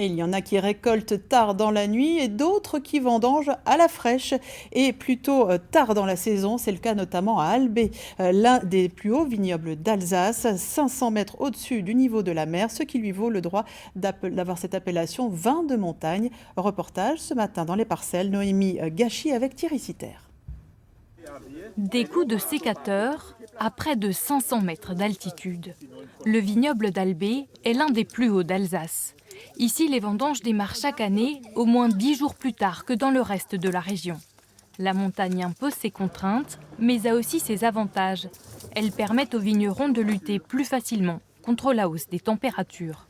Et il y en a qui récoltent tard dans la nuit et d'autres qui vendangent à la fraîche et plutôt tard dans la saison. C'est le cas notamment à Albé, l'un des plus hauts vignobles d'Alsace, 500 mètres au-dessus du niveau de la mer, ce qui lui vaut le droit d'avoir cette appellation vin de montagne. Reportage ce matin dans les parcelles, Noémie Gachy avec Thierry Citer. Des coups de sécateur à près de 500 mètres d'altitude. Le vignoble d'Albé est l'un des plus hauts d'Alsace. Ici, les vendanges démarrent chaque année au moins 10 jours plus tard que dans le reste de la région. La montagne impose ses contraintes, mais a aussi ses avantages. Elles permettent aux vignerons de lutter plus facilement contre la hausse des températures.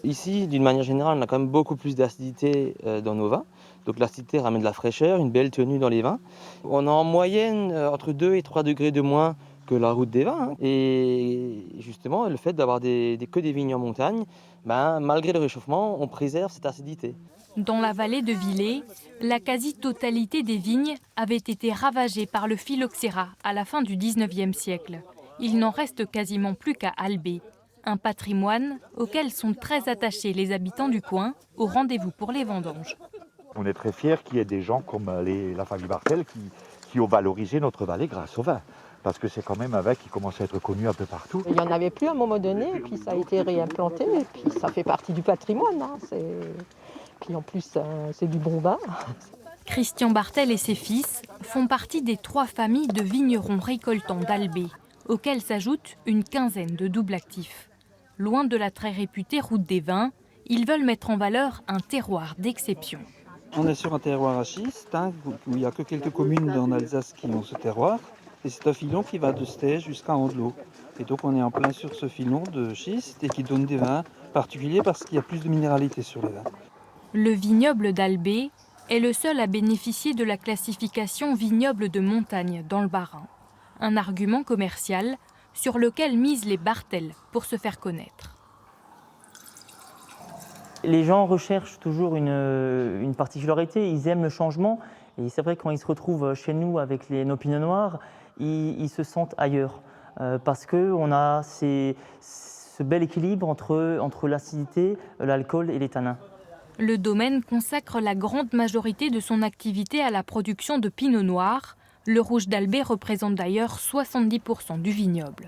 Ici, d'une manière générale, on a quand même beaucoup plus d'acidité dans nos vins. Donc l'acidité ramène de la fraîcheur, une belle tenue dans les vins. On a en moyenne entre 2 et 3 degrés de moins que la route des vins. Et justement, le fait d'avoir que des vignes en montagne, malgré le réchauffement, on préserve cette acidité. Dans la vallée de Villers, la quasi-totalité des vignes avait été ravagée par le phylloxéra à la fin du 19e siècle. Il n'en reste quasiment plus qu'à Albé. Un patrimoine auquel sont très attachés les habitants du coin, au rendez-vous pour les vendanges. On est très fiers qu'il y ait des gens comme la famille Bartel qui ont valorisé notre vallée grâce au vin. Parce que c'est quand même un vin qui commence à être connu un peu partout. Il n'y en avait plus à un moment donné, et puis ça a été réimplanté, et puis ça fait partie du patrimoine. Puis en plus, c'est du bon vin. Christian Bartel et ses fils font partie des 3 familles de vignerons récoltants d'Albé, auxquels s'ajoute une quinzaine de doubles actifs. Loin de la très réputée route des vins, ils veulent mettre en valeur un terroir d'exception. On est sur un terroir à schiste, où il n'y a que quelques communes en Alsace qui ont ce terroir. Et c'est un filon qui va de Stège jusqu'à Andelot. Et donc on est en plein sur ce filon de schiste et qui donne des vins particuliers parce qu'il y a plus de minéralité sur les vins. Le vignoble d'Albé est le seul à bénéficier de la classification vignoble de montagne dans le Bas-Rhin. Un argument commercial sur lequel misent les Bartel pour se faire connaître. Les gens recherchent toujours une particularité, ils aiment le changement. Et c'est vrai que quand ils se retrouvent chez nous avec nos pinots noirs, ils se sentent ailleurs. Parce qu'on a ce bel équilibre entre l'acidité, l'alcool et les tanins. Le domaine consacre la grande majorité de son activité à la production de pinot noir. Le rouge d'Albé représente d'ailleurs 70% du vignoble.